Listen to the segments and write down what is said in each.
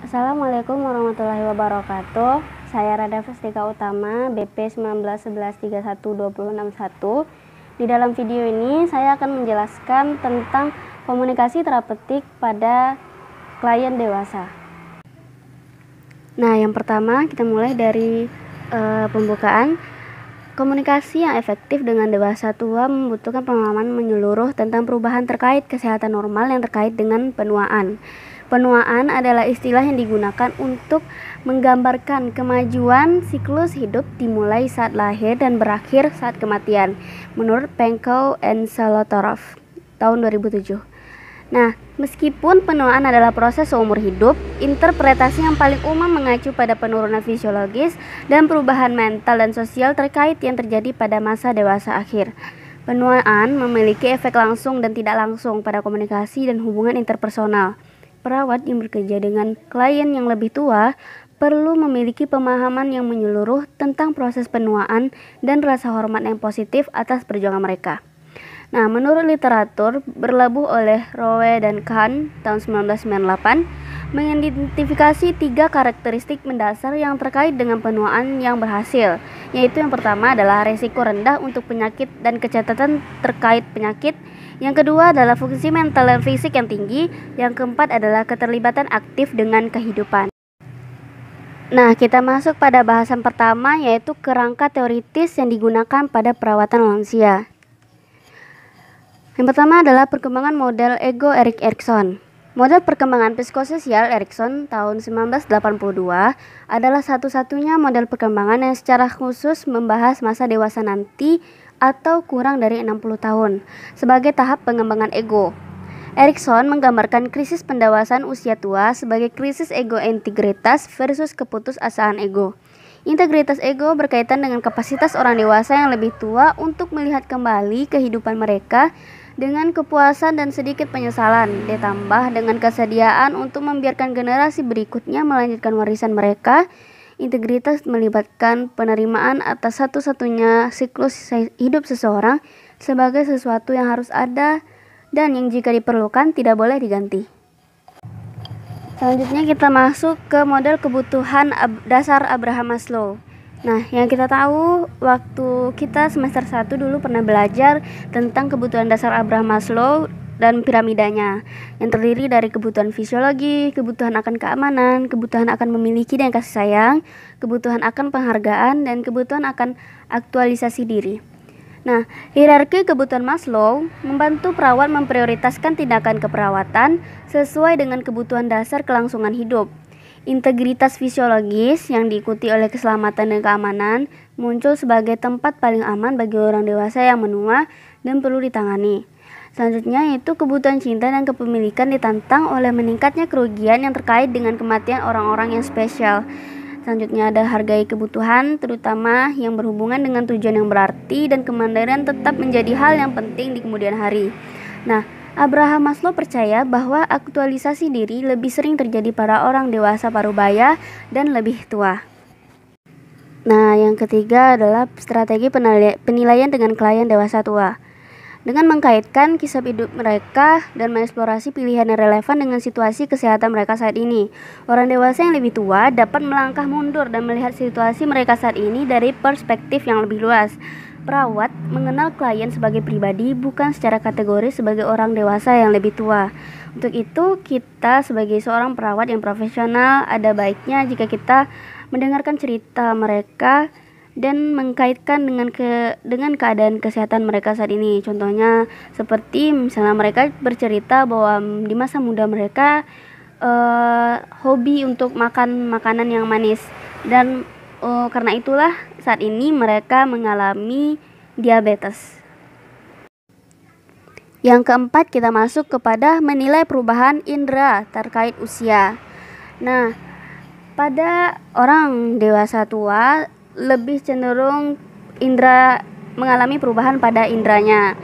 Assalamualaikum warahmatullahi wabarakatuh. Saya Rada Festika Utama, BP 1911312061. Di dalam video ini saya akan menjelaskan tentang komunikasi terapeutik pada klien dewasa. Nah, yang pertama kita mulai dari pembukaan. Komunikasi yang efektif dengan dewasa tua membutuhkan pemahaman menyeluruh tentang perubahan terkait kesehatan normal yang terkait dengan penuaan. Penuaan adalah istilah yang digunakan untuk menggambarkan kemajuan siklus hidup dimulai saat lahir dan berakhir saat kematian, menurut Penkow and Zolotarov tahun 2007. Nah, meskipun penuaan adalah proses seumur hidup, interpretasi yang paling umum mengacu pada penurunan fisiologis dan perubahan mental dan sosial terkait yang terjadi pada masa dewasa akhir. Penuaan memiliki efek langsung dan tidak langsung pada komunikasi dan hubungan interpersonal. Perawat yang bekerja dengan klien yang lebih tua perlu memiliki pemahaman yang menyeluruh tentang proses penuaan dan rasa hormat yang positif atas perjuangan mereka. Nah, menurut literatur berlabuh oleh Rowe dan Kahn tahun 1998 mengidentifikasi 3 karakteristik mendasar yang terkait dengan penuaan yang berhasil, yaitu yang pertama adalah resiko rendah untuk penyakit dan kecacatan terkait penyakit, yang kedua adalah fungsi mental dan fisik yang tinggi, yang keempat adalah keterlibatan aktif dengan kehidupan. Nah, kita masuk pada bahasan pertama, yaitu kerangka teoritis yang digunakan pada perawatan lansia. Yang pertama adalah perkembangan model ego Erik Erikson. Model perkembangan psikososial Erikson tahun 1982 adalah satu-satunya model perkembangan yang secara khusus membahas masa dewasa nanti atau kurang dari 60 tahun sebagai tahap pengembangan ego. Erikson menggambarkan krisis pendewasaan usia tua sebagai krisis ego integritas versus keputusasaan ego. Integritas ego berkaitan dengan kapasitas orang dewasa yang lebih tua untuk melihat kembali kehidupan mereka dengan kepuasan dan sedikit penyesalan, ditambah dengan kesediaan untuk membiarkan generasi berikutnya melanjutkan warisan mereka. Integritas melibatkan penerimaan atas satu-satunya siklus hidup seseorang sebagai sesuatu yang harus ada dan yang jika diperlukan tidak boleh diganti. Selanjutnya kita masuk ke model kebutuhan dasar Abraham Maslow. Nah, yang kita tahu waktu kita semester 1 dulu pernah belajar tentang kebutuhan dasar Abraham Maslow dan piramidanya, yang terdiri dari kebutuhan fisiologi, kebutuhan akan keamanan, kebutuhan akan memiliki dan kasih sayang, kebutuhan akan penghargaan, dan kebutuhan akan aktualisasi diri. Nah, hierarki kebutuhan Maslow membantu perawat memprioritaskan tindakan keperawatan sesuai dengan kebutuhan dasar kelangsungan hidup. Integritas fisiologis yang diikuti oleh keselamatan dan keamanan muncul sebagai tempat paling aman bagi orang dewasa yang menua dan perlu ditangani. Selanjutnya yaitu kebutuhan cinta dan kepemilikan ditantang oleh meningkatnya kerugian yang terkait dengan kematian orang-orang yang spesial. Selanjutnya ada hargai kebutuhan, terutama yang berhubungan dengan tujuan yang berarti, dan kemandirian tetap menjadi hal yang penting di kemudian hari. Nah, Abraham Maslow percaya bahwa aktualisasi diri lebih sering terjadi pada orang dewasa parubaya dan lebih tua. Nah, yang ketiga adalah strategi penilaian dengan klien dewasa tua. Dengan mengkaitkan kisah hidup mereka dan mengeksplorasi pilihan yang relevan dengan situasi kesehatan mereka saat ini, orang dewasa yang lebih tua dapat melangkah mundur dan melihat situasi mereka saat ini dari perspektif yang lebih luas. Perawat mengenal klien sebagai pribadi, bukan secara kategori sebagai orang dewasa yang lebih tua. Untuk itu, kita sebagai seorang perawat yang profesional ada baiknya jika kita mendengarkan cerita mereka dan mengkaitkan dengan keadaan kesehatan mereka saat ini. Contohnya seperti misalnya mereka bercerita bahwa di masa muda mereka hobi untuk makan makanan yang manis, dan karena itulah saat ini mereka mengalami diabetes. Yang keempat, kita masuk kepada menilai perubahan indera terkait usia. Nah, pada orang dewasa tua lebih cenderung indera mengalami perubahan pada inderanya.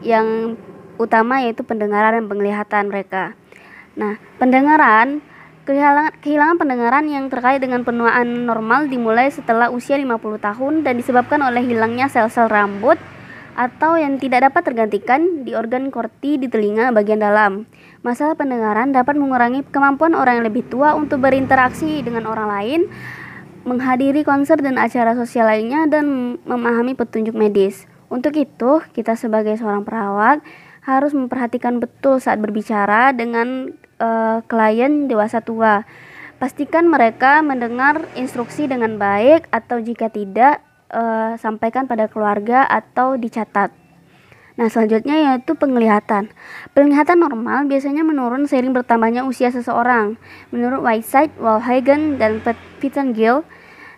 Yang utama yaitu pendengaran dan penglihatan mereka. Nah, kehilangan pendengaran yang terkait dengan penuaan normal dimulai setelah usia 50 tahun dan disebabkan oleh hilangnya sel-sel rambut atau yang tidak dapat tergantikan di organ korti di telinga bagian dalam. Masalah pendengaran dapat mengurangi kemampuan orang yang lebih tua untuk berinteraksi dengan orang lain, menghadiri konser dan acara sosial lainnya, dan memahami petunjuk medis. Untuk itu, kita sebagai seorang perawat harus memperhatikan betul saat berbicara dengan klien dewasa tua. Pastikan mereka mendengar instruksi dengan baik, atau jika tidak, sampaikan pada keluarga atau dicatat. Nah, selanjutnya yaitu penglihatan. Penglihatan normal biasanya menurun seiring bertambahnya usia seseorang. Menurut Whiteside, Walhagen, dan Pettengill,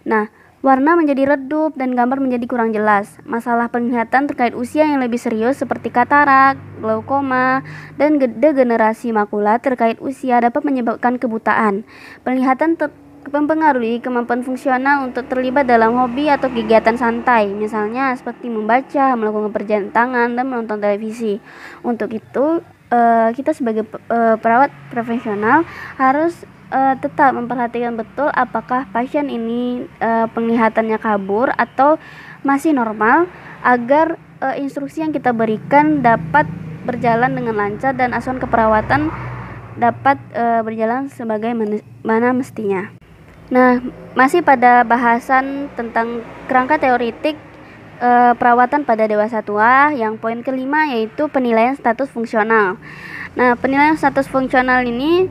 nah, warna menjadi redup dan gambar menjadi kurang jelas. Masalah penglihatan terkait usia yang lebih serius seperti katarak, glaukoma, dan degenerasi makula terkait usia dapat menyebabkan kebutaan. Penglihatan mempengaruhi kemampuan fungsional untuk terlibat dalam hobi atau kegiatan santai, misalnya seperti membaca, melakukan pekerjaan tangan, dan menonton televisi. Untuk itu, kita sebagai perawat profesional harus tetap memperhatikan betul apakah pasien ini penglihatannya kabur atau masih normal, agar instruksi yang kita berikan dapat berjalan dengan lancar dan asuhan keperawatan dapat berjalan sebagaimana mestinya. Nah, masih pada bahasan tentang kerangka teoretik perawatan pada dewasa tua, yang poin kelima yaitu penilaian status fungsional. Nah, penilaian status fungsional ini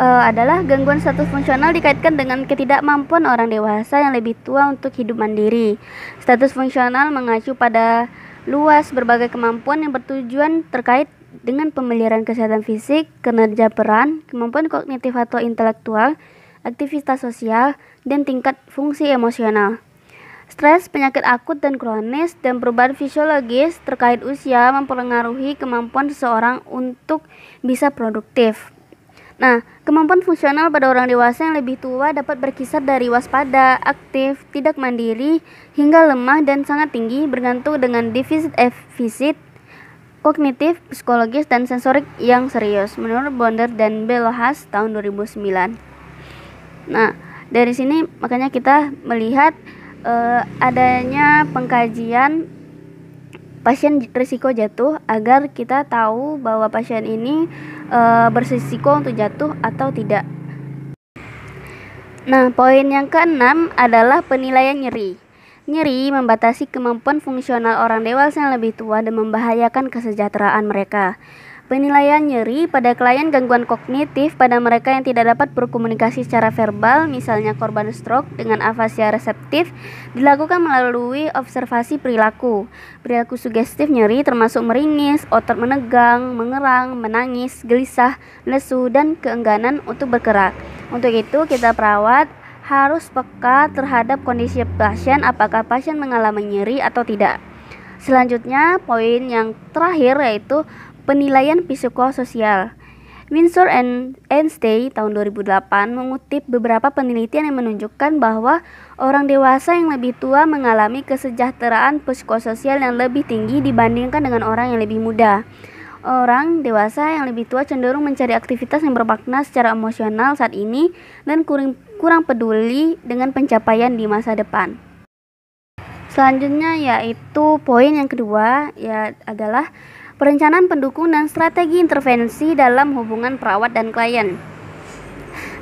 adalah gangguan status fungsional dikaitkan dengan ketidakmampuan orang dewasa yang lebih tua untuk hidup mandiri. Status fungsional mengacu pada luas berbagai kemampuan yang bertujuan terkait dengan pemeliharaan kesehatan fisik, kinerja peran, kemampuan kognitif atau intelektual, aktivitas sosial, dan tingkat fungsi emosional. Stres, penyakit akut dan kronis, dan perubahan fisiologis terkait usia mempengaruhi kemampuan seseorang untuk bisa produktif. Nah, kemampuan fungsional pada orang dewasa yang lebih tua dapat berkisar dari waspada, aktif, tidak mandiri, hingga lemah dan sangat tinggi, bergantung dengan defisit kognitif, psikologis, dan sensorik yang serius, menurut Bonder dan Belohas tahun 2009. Nah, dari sini makanya kita melihat adanya pengkajian pasien risiko jatuh, agar kita tahu bahwa pasien ini berisiko untuk jatuh atau tidak. Nah, poin yang keenam adalah penilaian nyeri. Nyeri membatasi kemampuan fungsional orang dewasa yang lebih tua dan membahayakan kesejahteraan mereka. Penilaian nyeri pada klien gangguan kognitif pada mereka yang tidak dapat berkomunikasi secara verbal, misalnya korban stroke dengan afasia reseptif, dilakukan melalui observasi perilaku. Perilaku sugestif nyeri termasuk meringis, otot menegang, mengerang, menangis, gelisah, lesu, dan keengganan untuk bergerak. Untuk itu, kita perawat harus peka terhadap kondisi pasien, apakah pasien mengalami nyeri atau tidak. Selanjutnya, poin yang terakhir yaitu penilaian psikososial. Windsor and Stay tahun 2008 mengutip beberapa penelitian yang menunjukkan bahwa orang dewasa yang lebih tua mengalami kesejahteraan psikososial yang lebih tinggi dibandingkan dengan orang yang lebih muda. Orang dewasa yang lebih tua cenderung mencari aktivitas yang bermakna secara emosional saat ini dan kurang peduli dengan pencapaian di masa depan. Selanjutnya yaitu poin yang kedua adalah perencanaan pendukung dan strategi intervensi dalam hubungan perawat dan klien.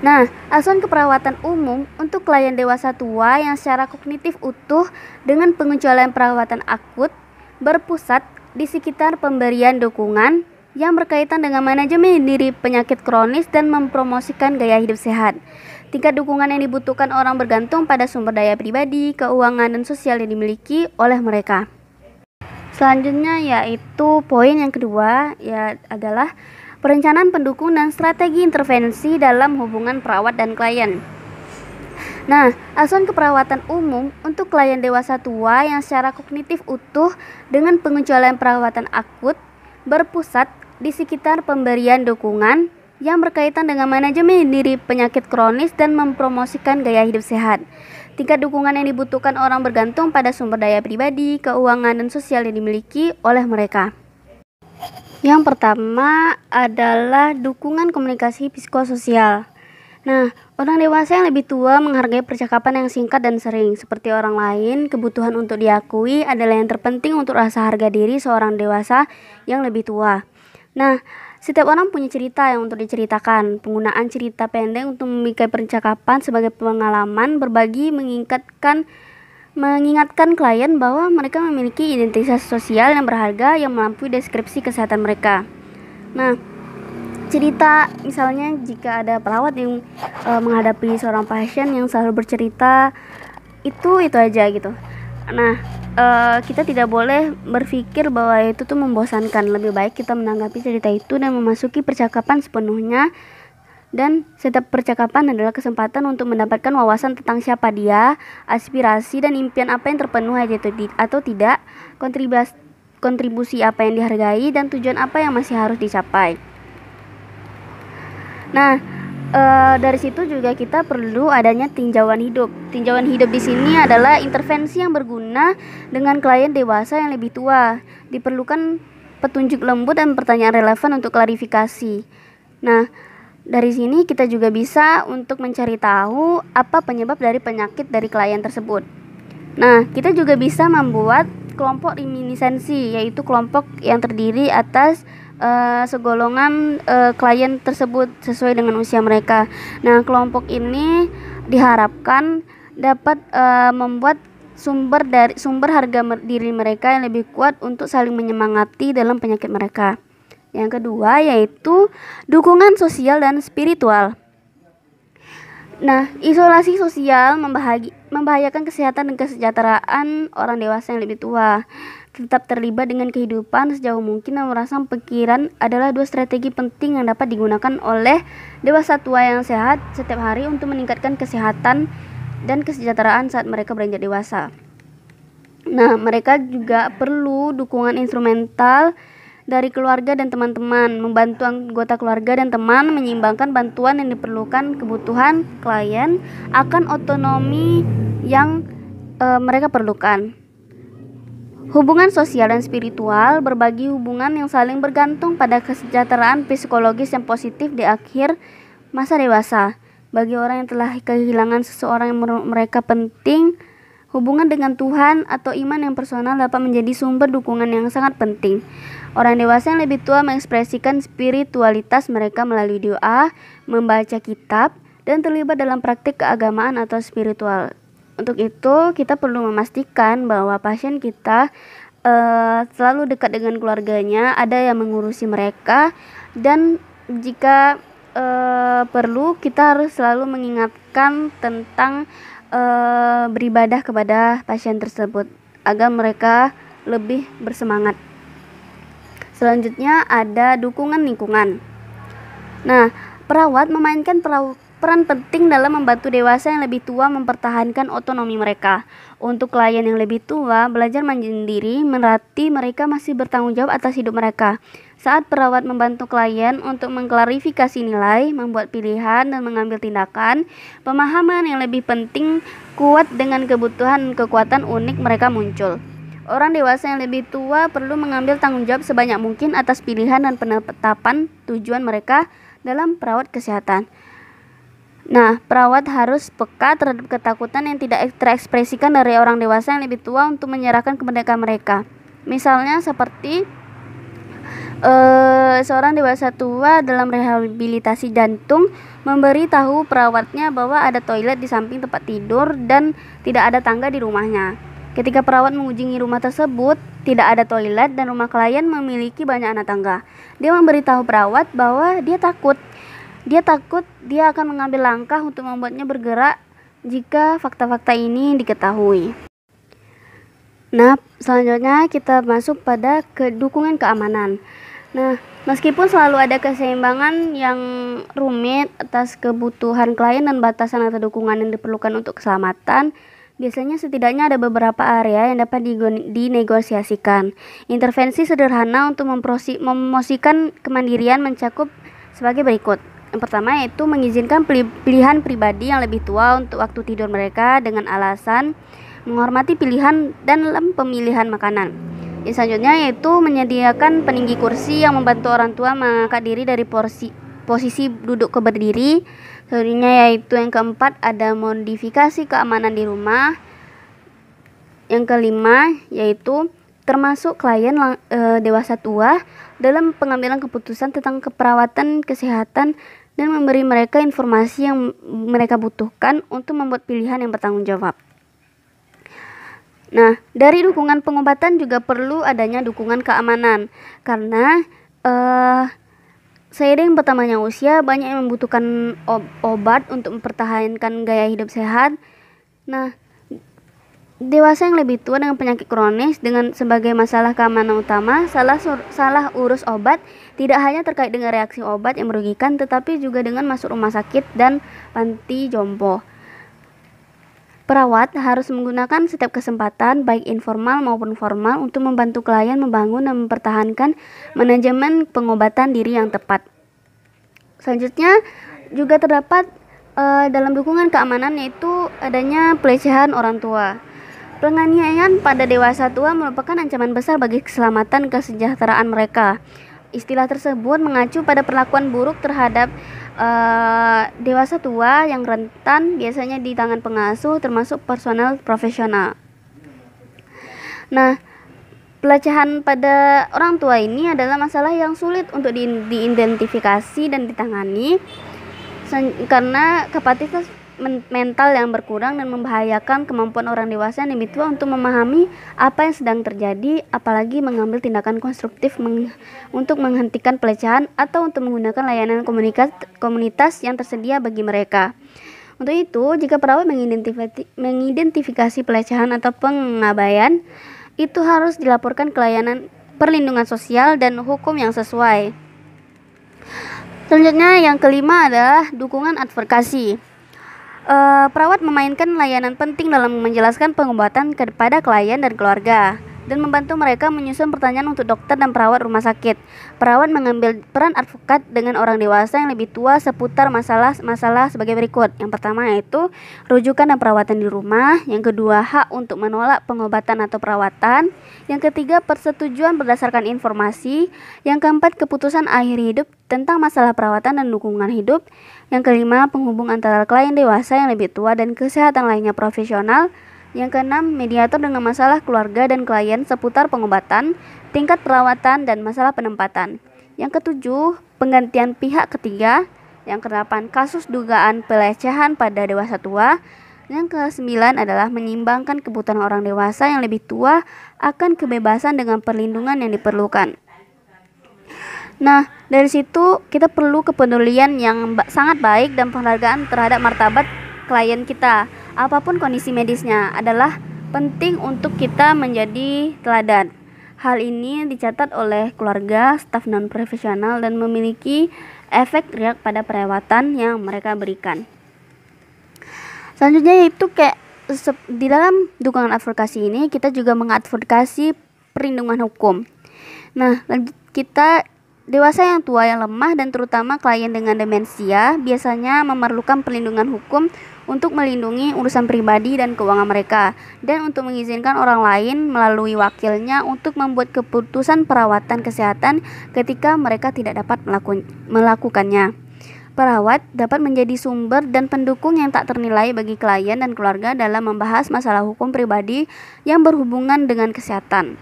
Nah, asuhan keperawatan umum untuk klien dewasa tua yang secara kognitif utuh dengan pengecualian perawatan akut berpusat di sekitar pemberian dukungan yang berkaitan dengan manajemen diri penyakit kronis dan mempromosikan gaya hidup sehat. Tingkat dukungan yang dibutuhkan orang bergantung pada sumber daya pribadi, keuangan, dan sosial yang dimiliki oleh mereka. Selanjutnya yaitu poin yang kedua adalah perencanaan pendukung dan strategi intervensi dalam hubungan perawat dan klien. Nah, asuhan keperawatan umum untuk klien dewasa tua yang secara kognitif utuh dengan pengecualian perawatan akut berpusat di sekitar pemberian dukungan yang berkaitan dengan manajemen diri penyakit kronis dan mempromosikan gaya hidup sehat. Tingkat dukungan yang dibutuhkan orang bergantung pada sumber daya pribadi, keuangan, dan sosial yang dimiliki oleh mereka. Yang pertama adalah dukungan komunikasi psikososial. Nah, orang dewasa yang lebih tua menghargai percakapan yang singkat dan sering. Seperti orang lain, kebutuhan untuk diakui adalah yang terpenting untuk rasa harga diri seorang dewasa yang lebih tua. Nah, setiap orang punya cerita yang untuk diceritakan. Penggunaan cerita pendek untuk memikat percakapan sebagai pengalaman berbagi mengingatkan klien bahwa mereka memiliki identitas sosial yang berharga yang melampaui deskripsi kesehatan mereka. Nah, cerita misalnya jika ada perawat yang menghadapi seorang pasien yang selalu bercerita itu aja gitu. Nah, kita tidak boleh berpikir bahwa itu tuh membosankan. Lebih baik kita menanggapi cerita itu dan memasuki percakapan sepenuhnya. Dan setiap percakapan adalah kesempatan untuk mendapatkan wawasan tentang siapa dia, aspirasi dan impian apa yang terpenuhi atau tidak, kontribusi apa yang dihargai, dan tujuan apa yang masih harus dicapai. Nah, dari situ juga kita perlu adanya tinjauan hidup. Tinjauan hidup di sini adalah intervensi yang berguna dengan klien dewasa yang lebih tua. Diperlukan petunjuk lembut dan pertanyaan relevan untuk klarifikasi. Nah, dari sini kita juga bisa untuk mencari tahu apa penyebab dari penyakit dari klien tersebut. Nah, kita juga bisa membuat kelompok reminiscensi, yaitu kelompok yang terdiri atas segolongan klien tersebut sesuai dengan usia mereka. Nah, kelompok ini diharapkan dapat membuat sumber harga diri mereka yang lebih kuat untuk saling menyemangati dalam penyakit mereka. Yang kedua yaitu dukungan sosial dan spiritual. Nah, isolasi sosial membahayakan kesehatan dan kesejahteraan orang dewasa yang lebih tua. Tetap terlibat dengan kehidupan sejauh mungkin dan merangsang pikiran adalah dua strategi penting yang dapat digunakan oleh dewasa tua yang sehat setiap hari untuk meningkatkan kesehatan dan kesejahteraan saat mereka beranjak dewasa. Nah, mereka juga perlu dukungan instrumental dari keluarga dan teman-teman, membantu anggota keluarga dan teman menyeimbangkan bantuan yang diperlukan kebutuhan klien akan otonomi yang mereka perlukan. Hubungan sosial dan spiritual berbagi hubungan yang saling bergantung pada kesejahteraan psikologis yang positif di akhir masa dewasa. Bagi orang yang telah kehilangan seseorang yang mereka penting, hubungan dengan Tuhan atau iman yang personal dapat menjadi sumber dukungan yang sangat penting. Orang dewasa yang lebih tua mengekspresikan spiritualitas mereka melalui doa, membaca kitab, dan terlibat dalam praktik keagamaan atau spiritual. Untuk itu, kita perlu memastikan bahwa pasien kita selalu dekat dengan keluarganya, ada yang mengurusi mereka, dan jika perlu, kita harus selalu mengingatkan tentang beribadah kepada pasien tersebut agar mereka lebih bersemangat. Selanjutnya ada dukungan lingkungan. Nah, perawat memainkan peran penting dalam membantu dewasa yang lebih tua mempertahankan otonomi mereka. Untuk klien yang lebih tua, belajar mandiri berarti mereka masih bertanggung jawab atas hidup mereka. Saat perawat membantu klien untuk mengklarifikasi nilai, membuat pilihan, dan mengambil tindakan, pemahaman yang lebih penting kuat dengan kebutuhan dan kekuatan unik mereka muncul. Orang dewasa yang lebih tua perlu mengambil tanggung jawab sebanyak mungkin atas pilihan dan penetapan tujuan mereka dalam perawat kesehatan. Nah, perawat harus peka terhadap ketakutan yang tidak terekspresikan dari orang dewasa yang lebih tua untuk menyerahkan kemerdekaan mereka. Misalnya seperti seorang dewasa tua dalam rehabilitasi jantung memberi tahu perawatnya bahwa ada toilet di samping tempat tidur dan tidak ada tangga di rumahnya. Ketika perawat mengunjungi rumah tersebut, tidak ada toilet dan rumah klien memiliki banyak anak tangga. Dia memberitahu perawat bahwa dia takut dia akan mengambil langkah untuk membuatnya bergerak jika fakta-fakta ini diketahui. Nah, selanjutnya kita masuk pada dukungan keamanan. Nah, meskipun selalu ada keseimbangan yang rumit atas kebutuhan klien dan batasan atau dukungan yang diperlukan untuk keselamatan, biasanya setidaknya ada beberapa area yang dapat dinegosiasikan. Intervensi sederhana untuk mempromosikan kemandirian mencakup sebagai berikut. Yang pertama yaitu mengizinkan pilihan pribadi yang lebih tua untuk waktu tidur mereka dengan alasan menghormati pilihan dan dalam pemilihan makanan. Yang selanjutnya yaitu menyediakan peninggi kursi yang membantu orang tua mengangkat diri dari posisi duduk ke berdiri. Selanjutnya yaitu yang keempat ada modifikasi keamanan di rumah. Yang kelima yaitu termasuk klien dewasa tua dalam pengambilan keputusan tentang keperawatan kesehatan dan memberi mereka informasi yang mereka butuhkan untuk membuat pilihan yang bertanggung jawab. Nah, dari dukungan pengobatan juga perlu adanya dukungan keamanan karena seiring bertambahnya usia banyak yang membutuhkan obat untuk mempertahankan gaya hidup sehat. Nah, dewasa yang lebih tua dengan penyakit kronis dengan sebagai masalah keamanan utama, salah urus obat tidak hanya terkait dengan reaksi obat yang merugikan, tetapi juga dengan masuk rumah sakit dan panti jompo. Perawat harus menggunakan setiap kesempatan, baik informal maupun formal, untuk membantu klien membangun dan mempertahankan manajemen pengobatan diri yang tepat. Selanjutnya juga terdapat dalam dukungan keamanan yaitu adanya pelecehan orang tua. Penganiayaan pada dewasa tua merupakan ancaman besar bagi keselamatan kesejahteraan mereka. Istilah tersebut mengacu pada perlakuan buruk terhadap dewasa tua yang rentan biasanya di tangan pengasuh termasuk personel profesional. Nah, pelecehan pada orang tua ini adalah masalah yang sulit untuk diidentifikasi dan ditangani karena kapasitas mental yang berkurang dan membahayakan kemampuan orang dewasa yang lebih tua untuk memahami apa yang sedang terjadi, apalagi mengambil tindakan konstruktif untuk menghentikan pelecehan atau untuk menggunakan layanan komunitas yang tersedia bagi mereka. Untuk itu, jika perawat mengidentifikasi pelecehan atau pengabaian, itu harus dilaporkan ke layanan perlindungan sosial dan hukum yang sesuai. Selanjutnya yang kelima adalah dukungan advokasi. Perawat memainkan layanan penting dalam menjelaskan pengobatan kepada klien dan keluarga dan membantu mereka menyusun pertanyaan untuk dokter dan perawat rumah sakit. Perawat mengambil peran advokat dengan orang dewasa yang lebih tua seputar masalah sebagai berikut. Yang pertama yaitu rujukan dan perawatan di rumah. Yang kedua, hak untuk menolak pengobatan atau perawatan. Yang ketiga, persetujuan berdasarkan informasi. Yang keempat, keputusan akhir hidup tentang masalah perawatan dan dukungan hidup. Yang kelima, penghubung antara klien dewasa yang lebih tua dan kesehatan lainnya profesional. Yang keenam, mediator dengan masalah keluarga dan klien seputar pengobatan, tingkat perawatan, dan masalah penempatan. Yang ketujuh, penggantian pihak ketiga. Yang kedelapan, kasus dugaan pelecehan pada dewasa tua. Yang kesembilan adalah menyimbangkan kebutuhan orang dewasa yang lebih tua akan kebebasan dengan perlindungan yang diperlukan. Nah, dari situ kita perlu kepedulian yang sangat baik dan penghargaan terhadap martabat klien kita. Apapun kondisi medisnya adalah penting untuk kita menjadi teladan. Hal ini dicatat oleh keluarga, staf non-profesional dan memiliki efek riak pada perawatan yang mereka berikan. Selanjutnya yaitu di dalam dukungan advokasi ini kita juga mengadvokasi perlindungan hukum. Nah, kita dewasa yang tua yang lemah dan terutama klien dengan demensia biasanya memerlukan perlindungan hukum untuk melindungi urusan pribadi dan keuangan mereka dan untuk mengizinkan orang lain melalui wakilnya untuk membuat keputusan perawatan kesehatan ketika mereka tidak dapat melakukannya. Perawat dapat menjadi sumber dan pendukung yang tak ternilai bagi klien dan keluarga dalam membahas masalah hukum pribadi yang berhubungan dengan kesehatan.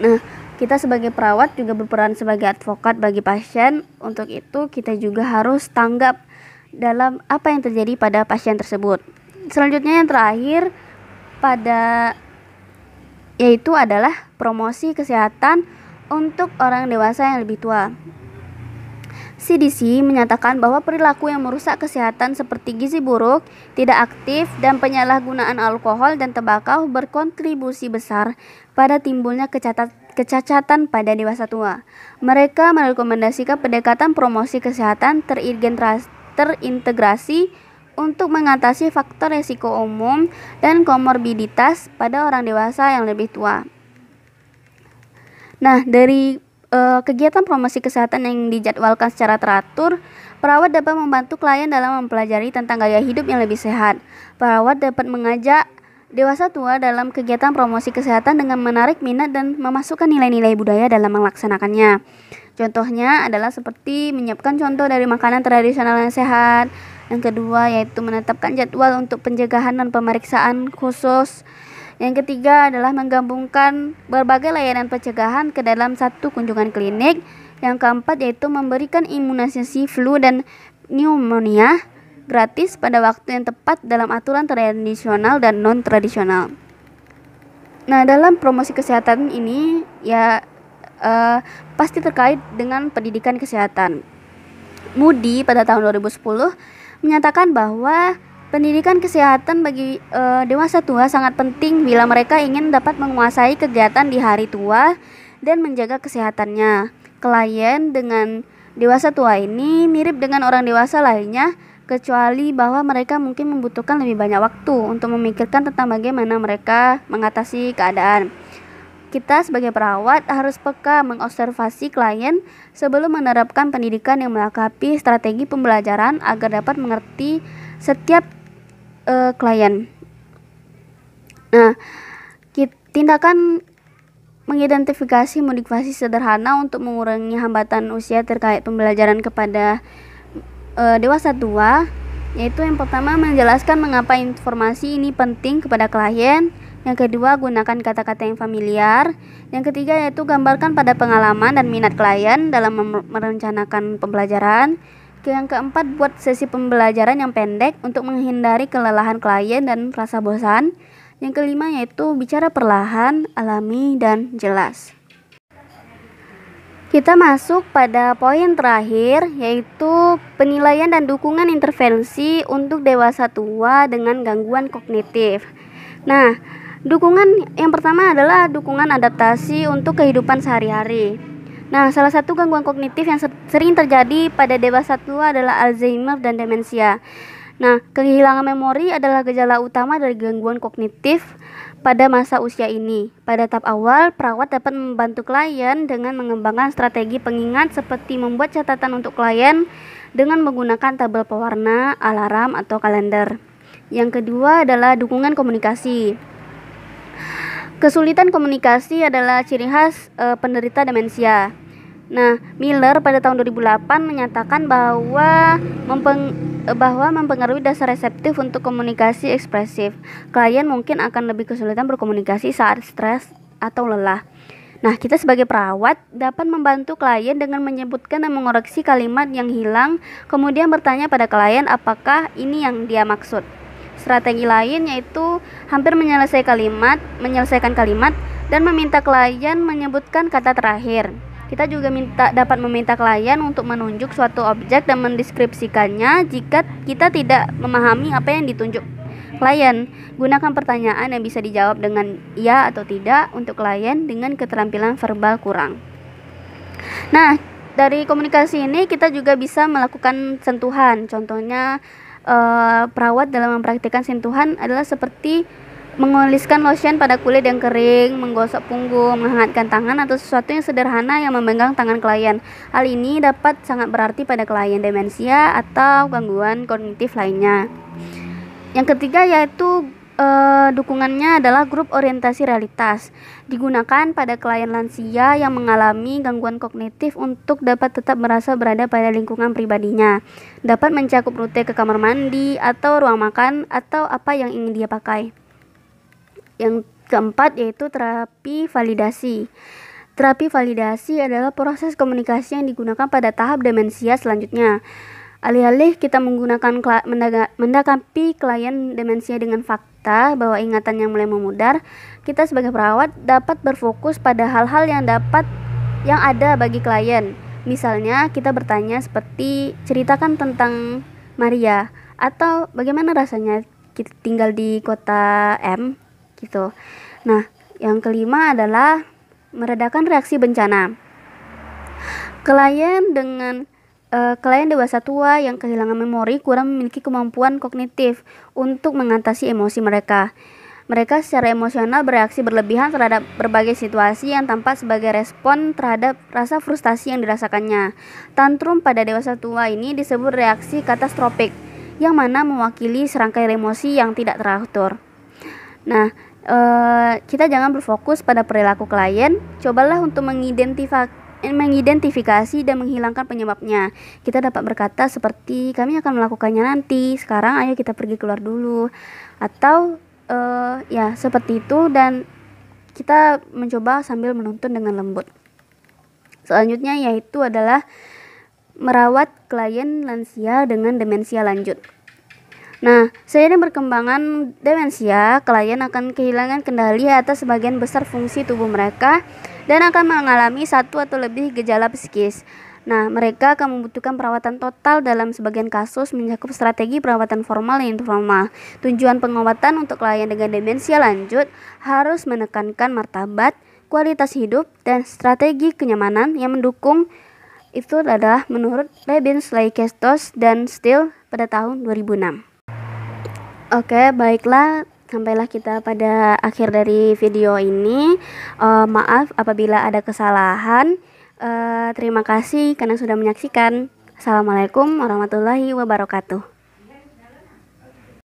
Nah, kita sebagai perawat juga berperan sebagai advokat bagi pasien. Untuk itu kita juga harus tanggap dalam apa yang terjadi pada pasien tersebut. Selanjutnya yang terakhir yaitu adalah promosi kesehatan untuk orang dewasa yang lebih tua. CDC menyatakan bahwa perilaku yang merusak kesehatan seperti gizi buruk, tidak aktif, dan penyalahgunaan alkohol dan tembakau berkontribusi besar pada timbulnya kecacatan pada dewasa tua. Mereka merekomendasikan pendekatan promosi kesehatan terintegrasi untuk mengatasi faktor risiko umum dan komorbiditas pada orang dewasa yang lebih tua. Nah, dari kegiatan promosi kesehatan yang dijadwalkan secara teratur, perawat dapat membantu klien dalam mempelajari tentang gaya hidup yang lebih sehat. Perawat dapat mengajak dewasa tua dalam kegiatan promosi kesehatan dengan menarik minat dan memasukkan nilai-nilai budaya dalam melaksanakannya. Contohnya adalah seperti menyiapkan contoh dari makanan tradisional yang sehat, Yang kedua yaitu menetapkan jadwal untuk pencegahan dan pemeriksaan khusus. Yang ketiga adalah menggabungkan berbagai layanan pencegahan ke dalam satu kunjungan klinik. Yang keempat yaitu memberikan imunisasi flu dan pneumonia gratis pada waktu yang tepat dalam aturan tradisional dan non-tradisional. Nah, dalam promosi kesehatan ini ya pasti terkait dengan pendidikan kesehatan. Moody pada tahun 2010 menyatakan bahwa pendidikan kesehatan bagi dewasa tua sangat penting bila mereka ingin dapat menguasai kegiatan di hari tua dan menjaga kesehatannya. Klien dengan dewasa tua ini mirip dengan orang dewasa lainnya, kecuali bahwa mereka mungkin membutuhkan lebih banyak waktu untuk memikirkan tentang bagaimana mereka mengatasi keadaan. Kita sebagai perawat harus peka mengobservasi klien sebelum menerapkan pendidikan yang melengkapi strategi pembelajaran agar dapat mengerti setiap klien. Nah, tindakan mengidentifikasi motivasi sederhana untuk mengurangi hambatan usia terkait pembelajaran kepada dewasa tua, yaitu yang pertama menjelaskan mengapa informasi ini penting kepada klien. Yang kedua, gunakan kata-kata yang familiar. Yang ketiga yaitu gambarkan pada pengalaman dan minat klien dalam merencanakan pembelajaran. Yang keempat, buat sesi pembelajaran yang pendek untuk menghindari kelelahan klien dan rasa bosan. Yang kelima yaitu bicara perlahan, alami, dan jelas. Kita masuk pada poin terakhir, yaitu penilaian dan dukungan intervensi untuk dewasa tua dengan gangguan kognitif. Nah, dukungan yang pertama adalah dukungan adaptasi untuk kehidupan sehari-hari. Nah, salah satu gangguan kognitif yang sering terjadi pada dewasa tua adalah Alzheimer dan demensia. Nah, kehilangan memori adalah gejala utama dari gangguan kognitif pada masa usia ini. Pada tahap awal, perawat dapat membantu klien dengan mengembangkan strategi pengingat seperti membuat catatan untuk klien dengan menggunakan tabel pewarna, alarm, atau kalender. Yang kedua adalah dukungan komunikasi. Kesulitan komunikasi adalah ciri khas penderita demensia. Nah, Miller pada tahun 2008 menyatakan bahwa mempengaruhi dasar reseptif untuk komunikasi ekspresif. Klien mungkin akan lebih kesulitan berkomunikasi saat stres atau lelah. Nah, kita sebagai perawat dapat membantu klien dengan menyebutkan dan mengoreksi kalimat yang hilang, kemudian bertanya pada klien apakah ini yang dia maksud. Strategi lain yaitu hampir menyelesaikan kalimat dan meminta klien menyebutkan kata terakhir. Kita juga dapat meminta klien untuk menunjuk suatu objek dan mendeskripsikannya jika kita tidak memahami apa yang ditunjuk klien. Gunakan pertanyaan yang bisa dijawab dengan ya atau tidak untuk klien dengan keterampilan verbal kurang. Nah, dari komunikasi ini kita juga bisa melakukan sentuhan. Contohnya perawat dalam mempraktikkan sentuhan adalah seperti mengoliskan lotion pada kulit yang kering, menggosok punggung, menghangatkan tangan, atau sesuatu yang sederhana yang memegang tangan klien. Hal ini dapat sangat berarti pada klien demensia atau gangguan kognitif lainnya. Yang ketiga yaitu dukungannya adalah grup orientasi realitas. Digunakan pada klien lansia yang mengalami gangguan kognitif untuk dapat tetap merasa berada pada lingkungan pribadinya. Dapat mencakup rute ke kamar mandi atau ruang makan atau apa yang ingin dia pakai. Yang keempat yaitu terapi validasi. Terapi validasi adalah proses komunikasi yang digunakan pada tahap demensia selanjutnya. Alih-alih kita mendekati klien demensia dengan fakta bahwa ingatan yang mulai memudar, kita sebagai perawat dapat berfokus pada hal-hal yang ada bagi klien. Misalnya kita bertanya seperti ceritakan tentang Maria atau bagaimana rasanya tinggal di kota M gitu. Nah, yang kelima adalah meredakan reaksi bencana. Klien dewasa tua yang kehilangan memori kurang memiliki kemampuan kognitif untuk mengatasi emosi mereka. Mereka secara emosional bereaksi berlebihan terhadap berbagai situasi yang tampak sebagai respon terhadap rasa frustasi yang dirasakannya. Tantrum pada dewasa tua ini disebut reaksi katastrofik, yang mana mewakili serangkaian emosi yang tidak teratur. Nah, kita jangan berfokus pada perilaku klien, cobalah untuk mengidentifikasi dan menghilangkan penyebabnya. Kita dapat berkata seperti, kami akan melakukannya nanti, sekarang ayo kita pergi keluar dulu, atau ya seperti itu, dan kita mencoba sambil menuntun dengan lembut. Selanjutnya yaitu adalah merawat klien lansia dengan demensia lanjut. Nah, seiring berkembangan demensia, klien akan kehilangan kendali atas sebagian besar fungsi tubuh mereka dan akan mengalami satu atau lebih gejala psikis. Nah, mereka akan membutuhkan perawatan total, dalam sebagian kasus mencakup strategi perawatan formal dan informal. Tujuan pengobatan untuk klien dengan demensia lanjut harus menekankan martabat, kualitas hidup, dan strategi kenyamanan yang mendukung. Itu adalah menurut Lebens-Leikestos dan Steele pada tahun 2006. Oke, baiklah, sampailah kita pada akhir dari video ini. Maaf apabila ada kesalahan. Terima kasih karena sudah menyaksikan. Assalamualaikum warahmatullahi wabarakatuh.